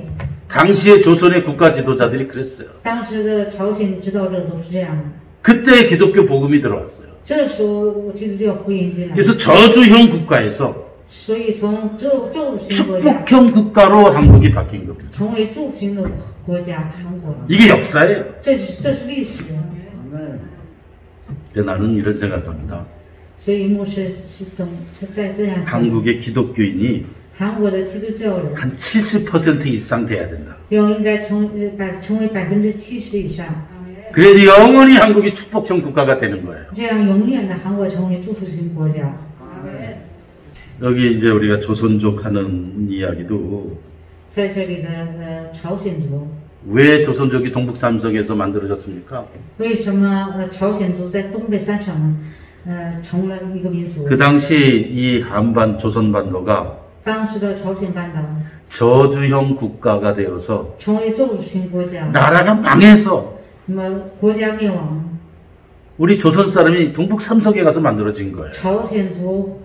당시의 조선의 국가 지도자들이 그랬어요. 当时的朝鲜指导者都是这样的。 그때 기독교 복음이 들어왔어요. 这时候基督教福音进来， 그래서 저주형 국가에서 所以从咒诅型国家 축복형 국가로 한국이 바뀐 겁니다. 成为祝福型的国家，韩国。 이게 역사예요. 这是历史。 나는 이런 생각합니다. 所以牧师是在这样想， 한국의 기독교인이 韩国的基督教人 한 70% 이상 돼야 된다. 应该成为70%以上， 그래야지 영원히 한국이 축복형 국가가 되는 거예요. 这样永远的韩国成为祝福型国家。 여기 이제 우리가 조선족 하는 이야기도 在这里的朝鲜族， 왜 조선족이 동북 삼성에서 만들어졌습니까? 为什么朝鲜族在东北三省成了一个民族？ 그 당시 이 한반 조선반도가 当时的朝鲜半岛 저주형 국가가 되어서 成为咒诅型国家， 나라가 망해서 那么国家灭亡， 우리 조선 사람이 동북 삼성에 가서 만들어진 거예요. 朝鲜族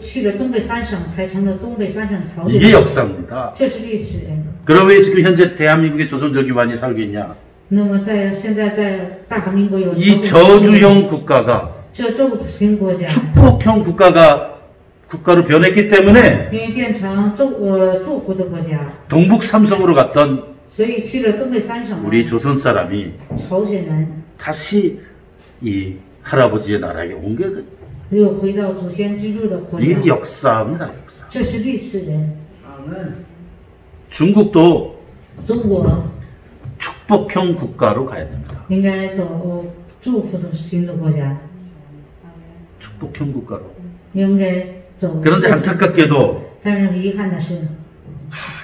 去了东北三省，才成了东北三省朝鲜 이게 族。 역사입니다. 这是历史。 그럼 왜 지금 현재 대한민국에 조선족이 많이 살고 있냐? 那么现在在大韩民国有 이 저주형 국가가 这咒诅型国家， 축복형 국가로 변했기 때문에 因为变成祝福的国家， 동북 삼성으로 갔던 所以去了东北三省 우리 조선 사람이 朝鲜人 다시 이 할아버지의 나라에 온 게 又回到祖先居住的国家， 이게 역사입니다. 역사. 这是历史人。 중국도 中国 축복형 국가로 가야 됩니다. 应该走祝福的型的国家， 축복형 국가로. 应该走。 그런데 안타깝게도 但是很遗憾的是，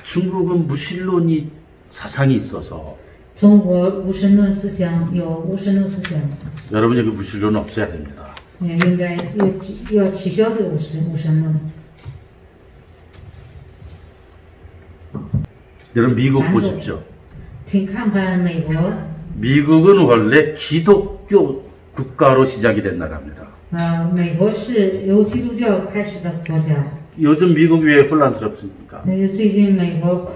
중국은 무신론이 사상이 있어서 中国无神论思想有无神论思想， 여러분 여기 무신론은 없어야 됩니다. 应该要取消这个无神论。 여러분 미국 보십시오. 请看看美国， 미국은 원래 기독교 국가로 시작이 된 나라입니다. 美国是由基督教开始的国家。 요즘 미국이 왜 혼란스럽습니까? 最近美国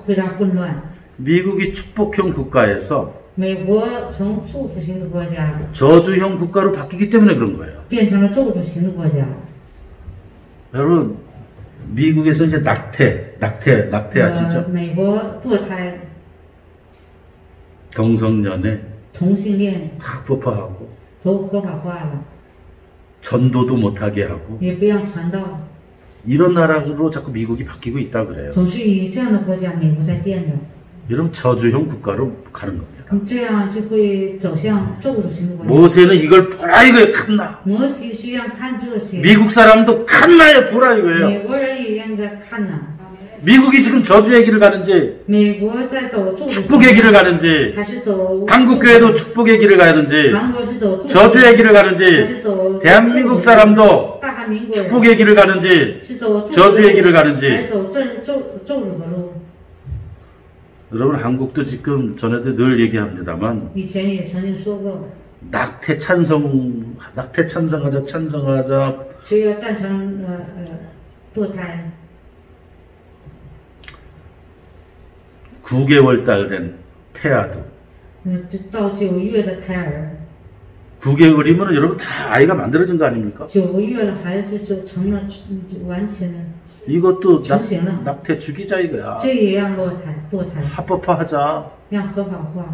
非常混乱。 미국이 축복형 국가에서 美国从祝福型的国家 저주형 국가로 바뀌기 때문에 그런 거예요. 变成了咒诅型的国家。 여러분 미국에서 이제 낙태 아시죠? 美国堕胎、 동성연애 同性恋 합법화하고 都合法化了， 전도도 못하게 하고 也不让传道。 이런 나라로 자꾸 미국이 바뀌고 있다 그래요. 总是以这样的国家，美国在变着， 여러분 저주형 국가로 가는 겁니다. 这样就会走向咒诅型的国家。 모세는 이걸 보라 이거예요. 칸나. 摩西实际上看这些， 미국 사람도 칸나에 보라 이거예요. 美国人也应该看呐。 미국이 지금 저주의 길을 가는지 美国在走咒诅型， 축복의 길을 가는지 还是走 한국 교회도 축복의 길을 가는지 韩国是走 저주의 길을 还 가는지 是走 대한민국 사람도 大韩民国人 축복의 길을 가는지 是走 저주의 길을 还 가는지 是走咒诅的路？ 여러분 한국도 지금 전에도 늘 얘기합니다만 以前也曾经说过， 낙태 찬성하자 只有赞成堕胎， 9개월 달 된 태아도 到9月的胎儿， 9개월이면 여러분 다 아이가 만들어진 거 아닙니까? 9个月了孩子就成了完全了， 이것도 정신은. 낙태 죽이자 이거야. 这也让堕胎， 합법화하자. 让合法化。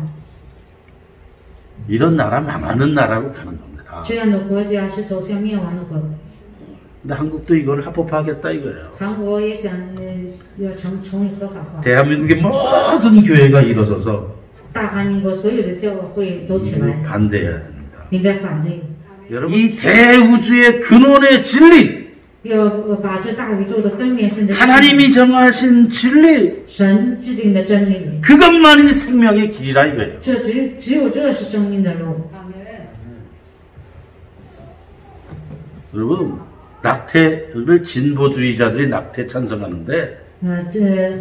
이런 나라 망하는 나라로 가는 겁니다. 这样的国家是走向灭亡的国。 근데 한국도 이걸 합법화하겠다 이거예요. 韩国也想要成为合法化。 대한민국의 모든 교회가 일어서서 大韩民国所有的教会都起来， 반대해야 됩니다. 应该反对， 여러분 이 대우주의 근원의 진리, 要把这大宇宙的根源甚至 하나님이 정하신 진리, 神制定的真理， 그것만이 생명의 길이라 이거예요. 这只有这是生命的路。 여러분 낙태를 진보주의자들이 낙태 찬성하는데 这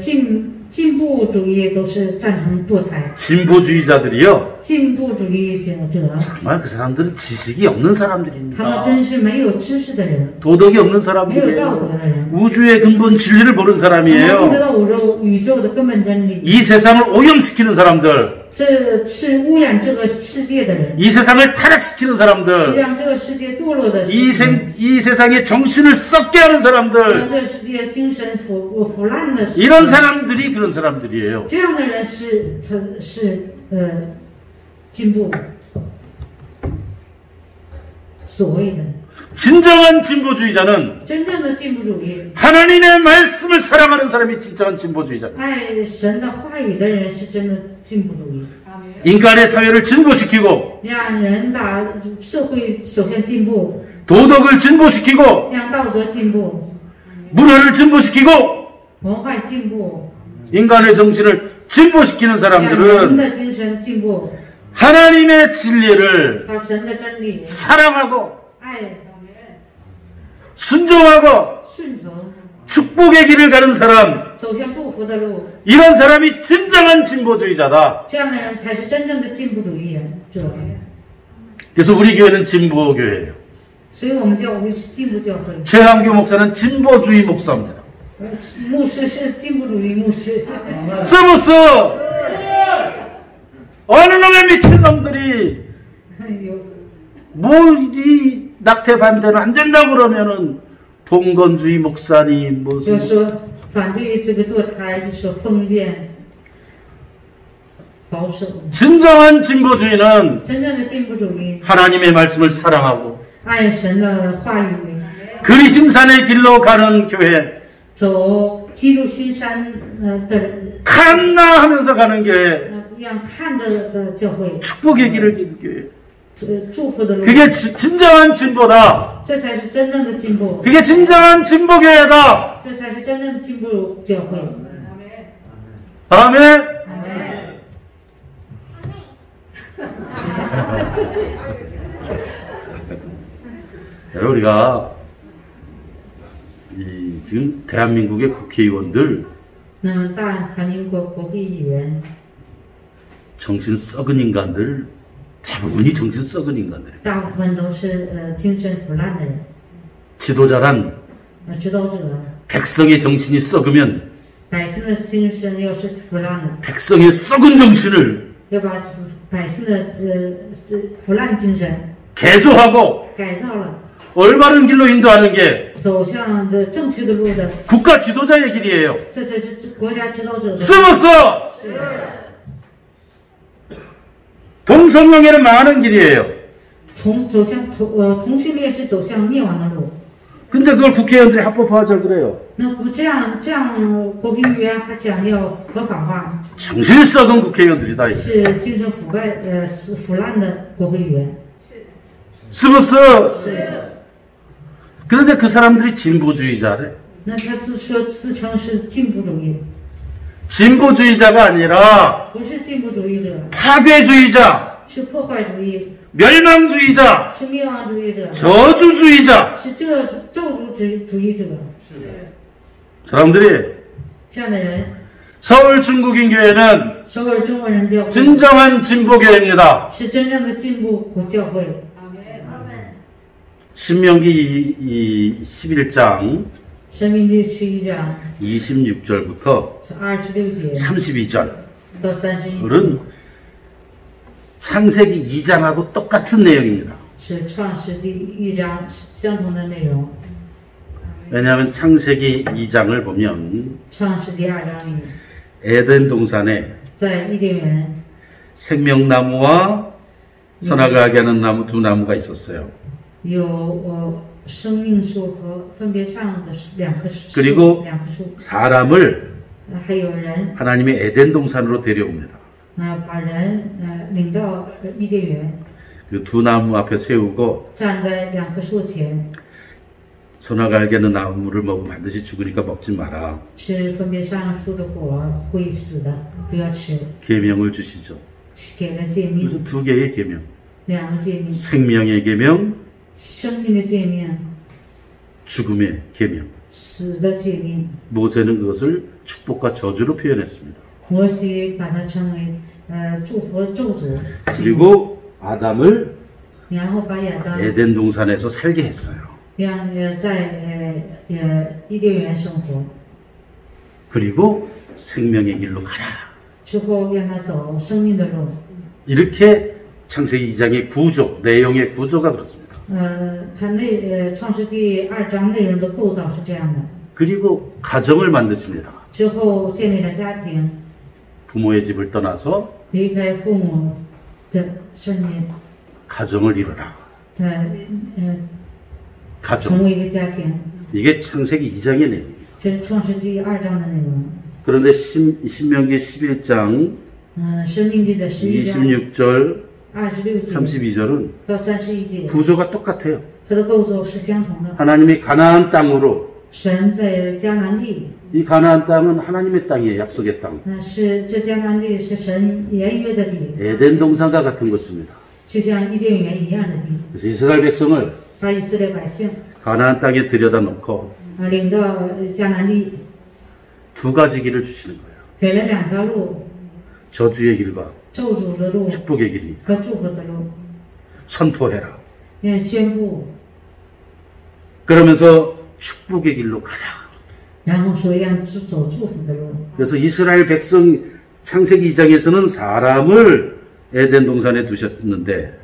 进步主义都是赞成堕胎， 진보주의자들이요 进步主义者， 정말 그 사람들은 지식이 없는 他们 사람들입니다. 真是没有知识的人， 도덕이 없는 没有道德 사람들이에요. 的人， 우주의 근본 진리를 모르는 他们不知 사람이에요. 道宇宙的根本真理， 이 세상을 오염시키는 사람들, 这是污染这个世界的人， 이 세상을 타락시키는 是 사람들, 让这个世界堕落的 이 人， 세상의 정신을 썩게 하는 让 사람들, 这个世界精神腐烂的世 이런 界， 사람들이 그런 사람들이에요. 这样的人是进步，所谓的 진정한 진보주의자는 真正的进步主义， 하나님의 말씀을 사랑하는 사람이 진정한 진보주의자. 爱神的话语的人是真的进步主义， 인간의 사회를 진보시키고 让人把社会首先进步， 도덕을 진보시키고 让道德进步， 문화를 진보시키고 文化进步， 인간의 정신을 진보시키는 让人 사람들은 的精神进步， 하나님의 진리를 把神的真理、 사랑하고 爱、 순종하고 顺从， 축복의 길을 가는 사람, 走向祝福的路， 이런 사람이 진정한 진보주의자다. 这样的人才是真正的进步主义者。 그래서 우리 교회는 진보교회예요. 所以我们教会是进步教会， 최한규 목사는 진보주의 목사입니다. 牧师是进步主义牧师。 서브스! 어느 놈의 미친놈들이 有 뭐 이 낙태 반대는 안 된다고 그러면은 봉건주의 목사님 就 무슨 说反对这个堕胎，就说封建、保守。 진정한 진보주의는 真正的进步主义， 하나님의 말씀을 사랑하고 爱神的话语， 그리심산의 길로 가는 교회, 走基督新山的 칸나 하면서 가는 교회, 让看的教会， 축복의 길을 걷는 교회. 祝福的路， 그게 진정한 진보다. 这才是真正的进步， 그게 진정한 진보교회다. 这才是真正的进步教会。 아멘. 阿门。 우리가 지금 대한민국의 국회의원들 那么大韩民国国会议员 정신 썩은 인간들, 대부분이 정신 썩은 인간들. 大部分都是精神腐烂的人， 지도자란 指导者， 백성의 정신이 썩으면 百姓的精神要是腐烂的， 백성의 썩은 정신을 要把百姓的腐烂精神 개조하고 改造了， 올바른 길로 인도하는 게 走向这正确的路的， 국가 지도자의 길이에요. 这是国家指导者的。 숨었어! 是 동성명예는 망하는 길이에요. 走向同性恋是走向灭亡的路。 근데 그걸 국회의원들이 합법화하자 그래요. 那不这样国会议员还想要合法化， 정신 썩은 국회의원들이다. 是精神腐烂的国会议员。 숨었어! 是， 그런데 그 사람들이 진보주의자래. 那他自称是进步主义， 진보주의자가 아니라 不是进步主义者， 파괴주의자, 是破坏主义， 멸망주의자, 是灭亡主义者， 저주주의자. 是咒诅主义者。 사람들이 这样的人， 서울 중국인교회는 首尔中国人教会 진정한 진보교회입니다. 是真正的进步教会。 신명기 11장 申命记11章 26절부터 26节 32절 到31节 은 창세기 2장하고 똑같은 내용입니다. 是创世纪1章相同的内容。 왜냐하면 창세기 2장을 보면 创世纪2章里， 에덴 동산에 在伊甸园 생명나무와 선악을 알게 하는 나무 두 나무가 있었어요. 有生命树和分别善恶的两棵树， 그리고 两棵树， 사람을 还有人 하나님의 에덴 동산으로 데려옵니다. 把人领到伊甸园， 그 두 나무 앞에 세우고 站在两棵树前， 선악을 알게 하는 나무를 먹으면 반드시 죽으니까 먹지 마라. 吃分别善恶树的果会死的，不要吃。 계명을 주시죠. 给了诫命， 그래서 두 개의 계명. 两个诫命， 생명의 계명, 生命的诫命， 죽음의 계명. 死的诫命。 모세는 그것을 축복과 저주로 표현했습니다. 摩西把它称为祝福和咒诅， 그리고 아담을 然后把亚当 에덴 동산에서 살게 했어요. 让在伊甸园生活， 그리고 생명의 길로 가라. 之后让他走生命的路。 이렇게 창세기 2장의 구조, 내용의 구조가 그렇습니다. 它创世纪2章内容的构造是这样的。 그리고 가정을 만드십니다. 之后建立了家庭， 부모의 집을 떠나서 离开父母的身边， 가정을 이루라. 가정. 成为一个家庭。 이게 창세기 2장의 내용입니다. 这是创世纪2章的内容。 그런데 신명기 11장 生命记的11章 26절 26节 32절은 到31节， 구조가 똑같아요. 它的构造是相同的。 하나님이 가나안 땅으로 神在迦南地， 이 가나안 땅은 하나님의 땅이에요. 약속의 땅. 是这迦南地是神言约的地， 에덴 동산과 같은 곳입니다. 就像伊甸园一样的地。 그래서 이스라엘 백성을 把以色列百姓 가나안 땅에 들여다 놓고 领到迦南地， 두 가지 길을 주시는 거예요. 给了两条路， 저주의 길과 咒诅的路 축복의 길이 和祝福的路， 선포해라. 宣布， 그러면서 축복의 길로 가라. 然后说让走祝福的路。 그래서 이스라엘 백성 창세기 2장에서는 사람을 에덴 동산에 두셨는데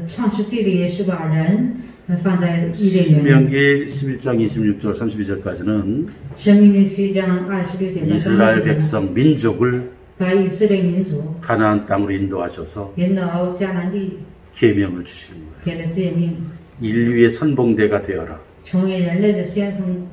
创世纪里是把人放在伊甸园。 신명기 11장 26절 32절까지는 生命记11章26节到 이스라엘 30节， 백성 민족을 把以色列民族 가나안 땅으로 인도하셔서 引导迦南地， 계명을 주시는 거예요. 给了诫命， 인류의 선봉대가 되어라. 成为人类的先锋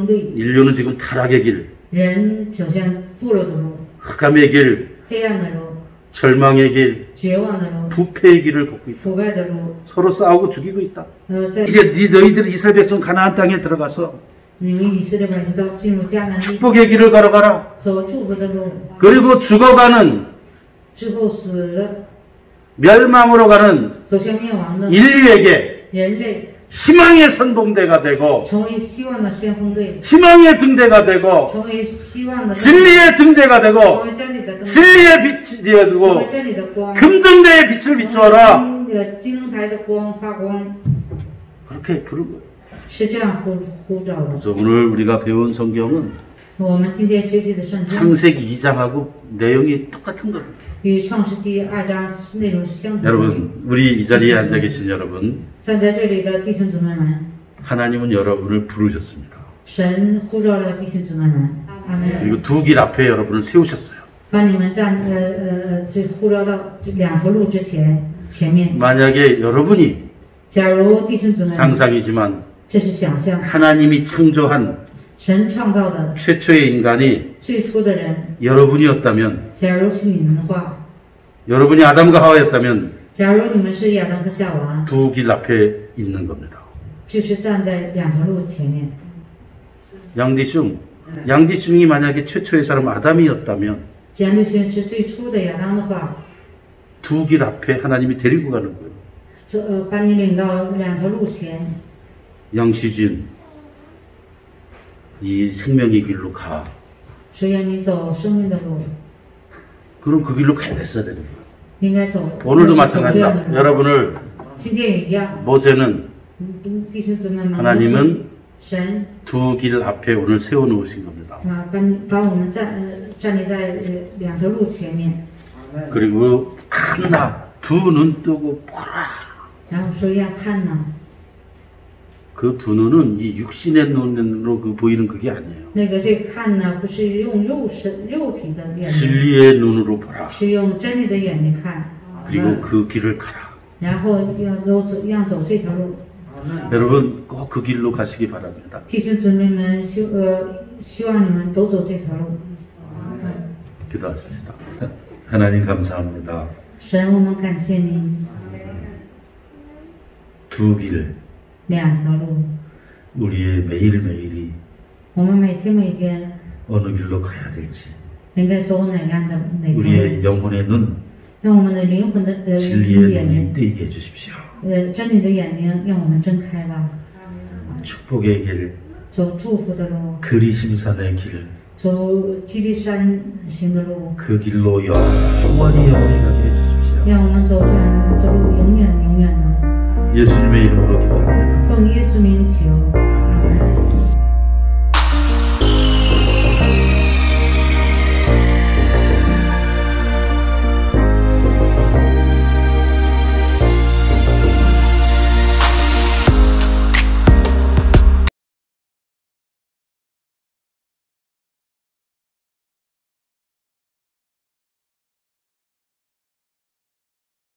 队。 인류는 지금 타락의 길, 人走向堕落的路、 흑암의 길, 黑暗的路、 절망의 길, 绝望的路、 부패의 길을 걷고 있다. 腐败的路。 서로 싸우고 죽이고 있다. 在 이제 너희들 이스라엘 백성 가나안 땅에 들어가서 你们以色列百姓都进入迦南地， 축복의 길을 걸어가라. 走祝福的路， 그리고 죽어가는 之后死的 멸망으로 가는 走向灭亡的 인류에게 人类， 희망의 선봉대가 되고 成为希望的先锋队， 희망의 등대가 되고 成为希望的， 진리의 등대가 成 되고 为真理的灯， 진리의 빛이 成 되고 为真理的光， 금등대의 빛을 비추어라. 金台的光发光， 그렇게 부른 거예요. 是这样呼召的。 그래서 오늘 우리가 배운 성경은 我们今天学习的圣经 창세기 2장하고 내용이 똑같은 거예요. 与创世纪2章内容是相同的。 여러분, 우리 이 자리에 앉아 계신 여러분, 站在这里的弟兄姊妹们， 하나님은 여러분을 부르셨습니다. 神呼召了弟兄姊妹们，阿门。 그리고 두 길 앞에 여러분을 세우셨어요. 把你们这呼召到这两条路前面。 만약에 여러분이 假如弟兄姊妹， 상상이지만 这是想象， 하나님이 창조한 神创造的 최초의 인간이 最初的人， 여러분이었다면, 假如是你们的话， 여러분이 아담과 하와였다면 假如你们是亚当和夏娃， 두 길 앞에 있는 겁니다. 就是站在两条路前面。 양디슝이 만약에 최초의 사람 아담이었다면 简律轩是最初的亚当的话， 두 길 앞에 하나님이 데리고 가는 거예요. 把你领到两条路前。 양시준, 이 생명의 길로 가. 所以你走生命的路， 그럼 그 길로 가야 됐어야 되는 거예요. 应该走。 오늘도 走这样 마찬가지다. 的路 여러분을 今天也一样。 모세는 弟兄姊妹们， 하나님은 神 두 길 앞에 오늘 세워놓으신 겁니다. 把我们站立在两条路前面， 그리고 칸나 두 눈 뜨고 보라. 然后说要看呢， 그 두 눈은 이 육신의 눈으로 그 보이는 그게 아니에요. 那个这个看呢，不是用肉体的眼睛， 진리의 눈으로 보라. 是用真理的眼睛看， 그리고 그 길을 가라. 然后要走这条路。 여러분 꼭 그 길로 가시기 바랍니다. 弟兄姊妹们，希望你们都走这条路。 기도하십시다. 하나님 감사합니다. 神，我们感谢您， 두 길, 两条路， 우리의 매일매일이 我们每天 어느 길로 가야 될지, 应该走哪条路， 우리의 영혼의 눈, 让我们的灵魂的진리의 眼 눈이 睛， 뜨게 해주십시오. 真理的眼睛，让我们睁开吧， 축복의 길, 走祝福的路， 그리심산의 길, 走基督山行的路， 그 길로 영원히 가게 해주십시오. 让我们走这样的路，永远的。 예수님의 이름으로 기도합니다. 奉耶稣名求。